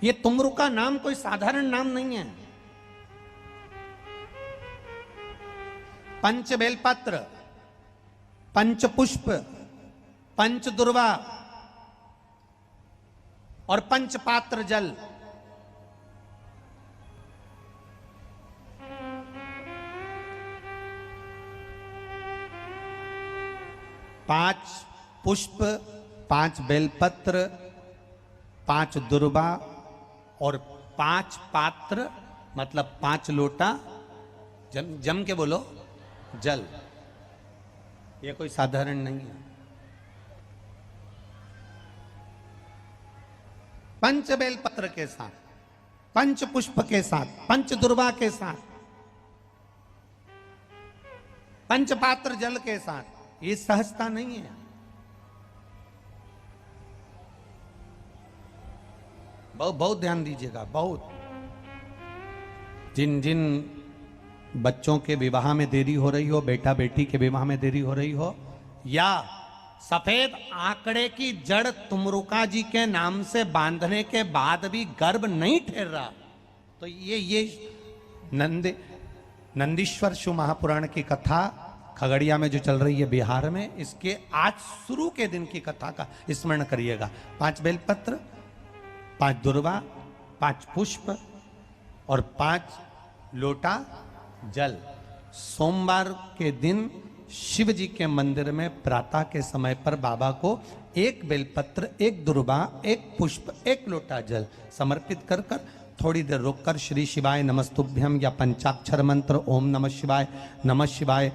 ये तुमरु का नाम कोई साधारण नाम नहीं है। पंच बेलपत्र, पंच पुष्प, पंच दुर्वा और पंच पात्र जल, पांच पुष्प, पांच बेलपत्र, पांच दुर्वा और पांच पात्र मतलब 5 लोटा जम के बोलो जल। ये कोई साधारण नहीं है। पंच बेलपत्र के साथ, पंच पुष्प के साथ, पंच दुर्वा के साथ, पंच पात्र जल के साथ, ये सहजता नहीं है। बहुत ध्यान दीजिएगा। बहुत जिन जिन बच्चों के विवाह में देरी हो रही हो, बेटा बेटी के विवाह में देरी हो रही हो, या सफेद आंकड़े की जड़ तुमरुका जी के नाम से बांधने के बाद भी गर्भ नहीं ठहर रहा, तो ये नंदीश्वर शिव महापुराण की कथा खगड़िया में जो चल रही है बिहार में, इसके आज शुरू के दिन की कथा का स्मरण करिएगा। 5 बेलपत्र, 5 दुर्वा, 5 पुष्प और 5 लोटा जल। सोमवार के दिन शिव जी के मंदिर में प्रातः के समय पर बाबा को 1 बेलपत्र, 1 दुर्वा, 1 पुष्प, 1 लोटा जल समर्पित कर कर थोड़ी देर रुककर श्री शिवाय नमस्तुभ्यम या पंचाक्षर मंत्र ओम नमः शिवाय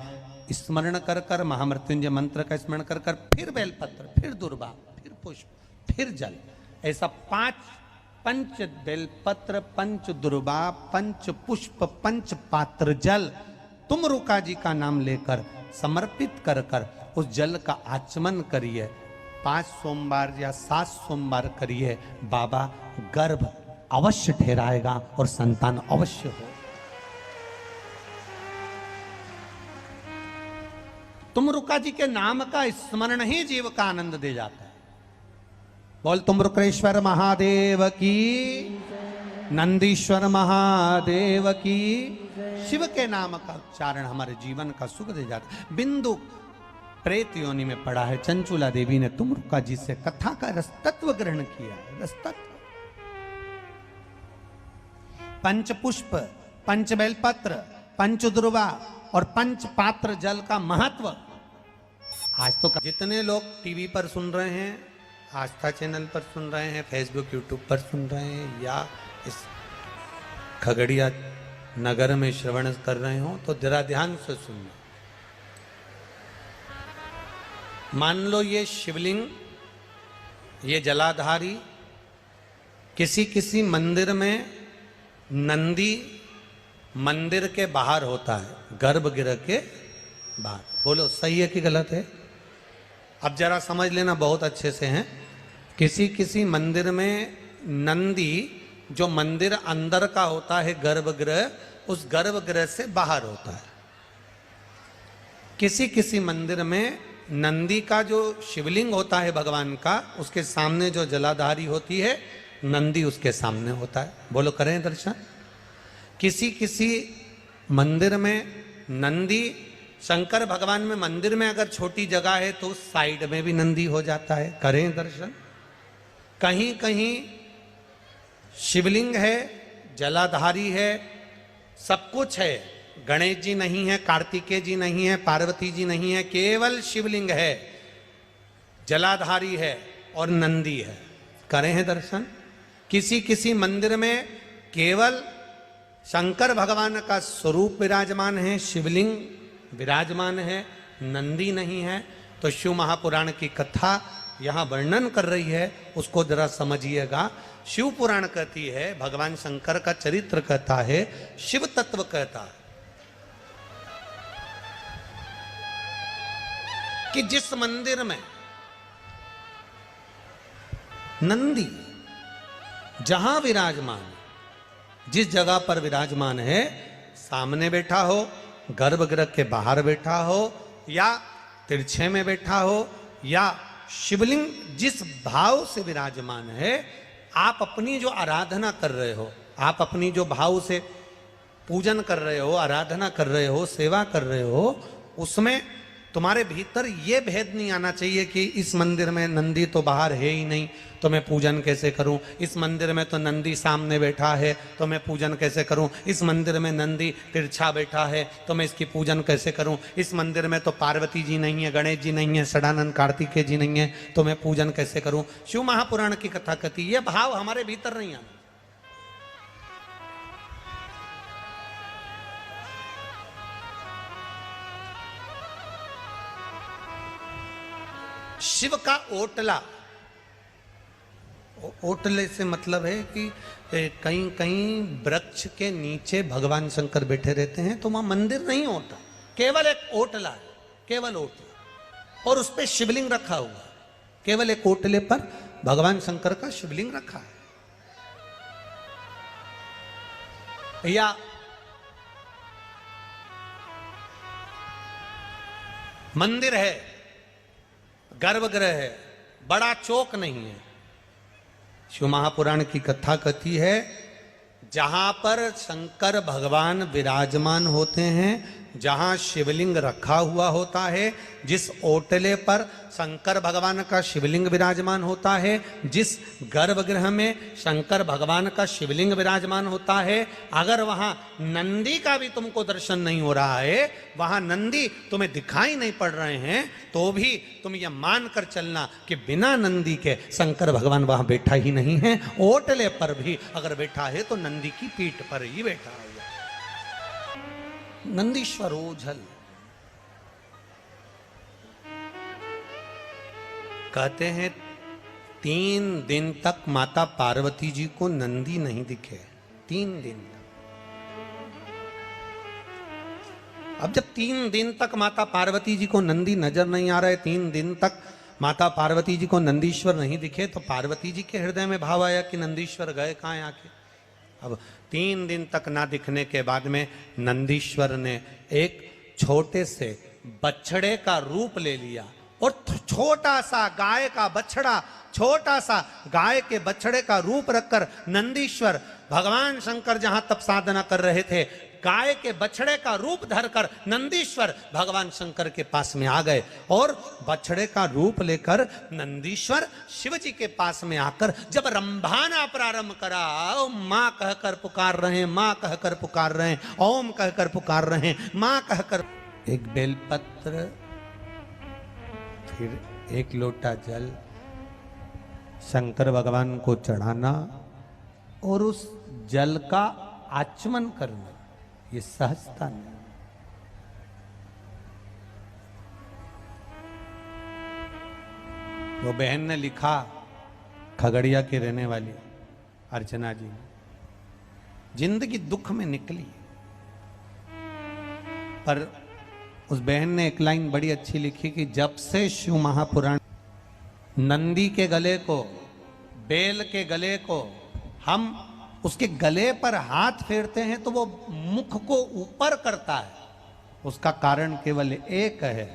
स्मरण कर कर, महामृत्युंजय मंत्र का स्मरण कर कर, फिर बेलपत्र, फिर दुर्वा, फिर पुष्प, फिर जल, ऐसा 5 पंच बेलपत्र, पंच दुर्वा, पंच पुष्प, पंच पात्र जल तुमरुका जी का नाम लेकर समर्पित कर कर उस जल का आचमन करिए। 5 सोमवार या 7 सोमवार करिए, बाबा गर्भ अवश्य ठहराएगा और संतान अवश्य हो। तुमरुका जी के नाम का स्मरण ही जीव का आनंद दे जाता है। बोल तुमरुकेश्वर महादेव की, नंदीश्वर महादेव की। शिव के नाम का उच्चारण हमारे जीवन का सुख दे जाता है। बिंदु प्रेत योनि में पड़ा है, चंचुला देवी ने तुमरुका जी से कथा का रसतत्व ग्रहण किया है। रसतत्व, पंच पुष्प, पंच बेलपत्र, पंच दुर्वा और पंच पात्र जल का महत्व आज तो जितने लोग टीवी पर सुन रहे हैं, आस्था चैनल पर सुन रहे हैं, फेसबुक यूट्यूब पर सुन रहे हैं, या इस खगड़िया नगर में श्रवण कर रहे हो, तो जरा ध्यान से सुनना। मान लो ये शिवलिंग, ये जलाधारी किसी किसी मंदिर में नंदी मंदिर के बाहर होता है, गर्भगृह के बाहर। बोलो सही है कि गलत है? अब जरा समझ लेना बहुत अच्छे से हैं। किसी किसी मंदिर में नंदी जो मंदिर अंदर का होता है गर्भगृह, उस गर्भगृह से बाहर होता है। किसी किसी मंदिर में नंदी का जो शिवलिंग होता है भगवान का, उसके सामने जो जलाधारी होती है, नंदी उसके सामने होता है। बोलो करें दर्शन। किसी किसी मंदिर में नंदी, शंकर भगवान में मंदिर में अगर छोटी जगह है तो साइड में भी नंदी हो जाता है। करें दर्शन। कहीं कहीं शिवलिंग है, जलाधारी है, सब कुछ है, गणेश जी नहीं है, कार्तिकेय जी नहीं है, पार्वती जी नहीं है, केवल शिवलिंग है, जलाधारी है और नंदी है। करें हैं दर्शन। किसी किसी मंदिर में केवल शंकर भगवान का स्वरूप विराजमान है, शिवलिंग विराजमान है, नंदी नहीं है। तो शिव महापुराण की कथा यहाँ वर्णन कर रही है, उसको जरा समझिएगा। शिव पुराण कहती है, भगवान शंकर का चरित्र कहता है, शिव तत्व कहता है कि जिस मंदिर में नंदी जहां विराजमान, जिस जगह पर विराजमान है, सामने बैठा हो, गर्भगृह के बाहर बैठा हो, या तिरछे में बैठा हो, या शिवलिंग जिस भाव से विराजमान है, आप अपनी जो आराधना कर रहे हो, आप अपनी जो भाव से पूजन कर रहे हो, आराधना कर रहे हो, सेवा कर रहे हो, उसमें तुम्हारे भीतर ये भेद नहीं आना चाहिए कि इस मंदिर में नंदी तो बाहर है ही नहीं, तो मैं पूजन कैसे करूं। इस मंदिर में तो नंदी सामने बैठा है, तो मैं पूजन कैसे करूं। इस मंदिर में नंदी तिरछा बैठा है, तो मैं इसकी पूजन कैसे करूं। इस मंदिर में तो पार्वती जी नहीं है, गणेश जी नहीं है, सदानंद कार्तिकेय जी नहीं है, तो मैं पूजन कैसे करूं। शिव महापुराण की कथा कहती है, भाव हमारे भीतर नहीं आना। शिव का ओटला, ओटले से मतलब है कि कहीं कहीं वृक्ष के नीचे भगवान शंकर बैठे रहते हैं, तो वहां मंदिर नहीं होता, केवल एक ओटला है, केवल ओटला, और उस पर शिवलिंग रखा हुआ, केवल एक ओटले पर भगवान शंकर का शिवलिंग रखा है। या मंदिर है, गर्भगृह है, बड़ा चौक नहीं है। शिव महापुराण की कथा कहती है, जहां पर शंकर भगवान विराजमान होते हैं, जहां शिवलिंग रखा हुआ होता है, जिस ओटले पर शंकर भगवान का शिवलिंग विराजमान होता है, जिस गर्भगृह में शंकर भगवान का शिवलिंग विराजमान होता है, अगर वहां नंदी का भी तुमको दर्शन नहीं हो रहा है, वहां नंदी तुम्हें दिखाई नहीं पड़ रहे हैं, तो भी तुम यह मान कर चलना कि बिना नंदी के शंकर भगवान वहां बैठा ही नहीं है। ओटले पर भी अगर बैठा है तो नंदी की पीठ पर ही बैठा है। नंदीश्वर ओझल कहते हैं 3 दिन तक माता पार्वती जी को नंदी नहीं दिखे, 3 दिन तक। अब जब 3 दिन तक माता पार्वती जी को नंदी नजर नहीं आ रहे, 3 दिन तक माता पार्वती जी को नंदीश्वर नहीं दिखे, तो पार्वती जी के हृदय में भाव आया कि नंदीश्वर गए कहाँ हैं आके। अब 3 दिन तक ना दिखने के बाद में नंदीश्वर ने एक छोटे से बछड़े का रूप ले लिया, और छोटा सा गाय का बछड़ा, छोटा सा गाय के बछड़े का रूप रखकर नंदीश्वर भगवान शंकर जहां तप साधना कर रहे थे, गाय के बछड़े का रूप धरकर नंदीश्वर भगवान शंकर के पास में आ गए, और बछड़े का रूप लेकर नंदीश्वर शिव जी के पास में आकर जब रंभाना प्रारंभ करा, मां कहकर पुकार रहे हैं, मां कहकर पुकार रहे हैं, ओम कहकर पुकार रहे हैं, मां कहकर। एक बेलपत्र, फिर 1 लोटा जल शंकर भगवान को चढ़ाना, और उस जल का आचमन करना, ये सहजता नहीं। वो बहन ने लिखा, खगड़िया की रहने वाली अर्चना जी, जिंदगी दुख में निकली, पर उस बहन ने एक लाइन बड़ी अच्छी लिखी कि जब से शिव महापुराण नंदी के गले को, बेल के गले को, हम उसके गले पर हाथ फेरते हैं तो वो मुख को ऊपर करता है, उसका कारण केवल एक है।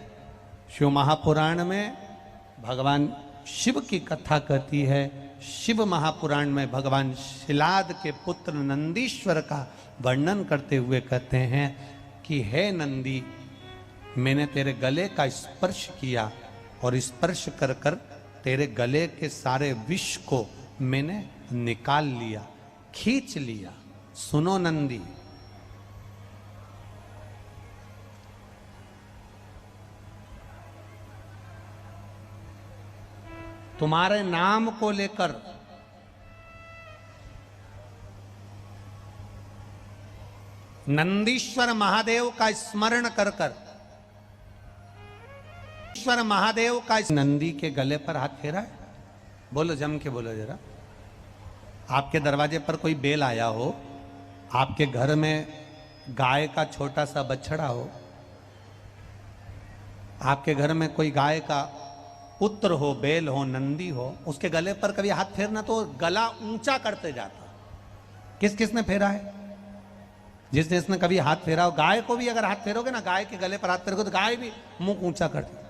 शिव महापुराण में भगवान शिव की कथा कहती है, शिव महापुराण में भगवान शिलाद के पुत्र नंदीश्वर का वर्णन करते हुए कहते हैं कि हे नंदी, मैंने तेरे गले का स्पर्श किया, और स्पर्श कर कर तेरे गले के सारे विष को मैंने निकाल लिया, खींच लिया। सुनो नंदी, तुम्हारे नाम को लेकर नंदीश्वर महादेव का स्मरण कर कर, ईश्वर महादेव का नंदी के गले पर हाथ फेरा है। बोलो, जम के बोलो जरा। आपके दरवाजे पर कोई बेल आया हो, आपके घर में गाय का छोटा सा बछड़ा हो, आपके घर में कोई गाय का पुत्र हो, बेल हो, नंदी हो, उसके गले पर कभी हाथ फेरना तो गला ऊंचा करते जाता। किस किसने फेरा है? जिस जिसने कभी हाथ फेरा हो। गाय को भी अगर हाथ फेरोगे ना, गाय के गले पर हाथ फेरोगे तो गाय भी मुंह ऊंचा करती।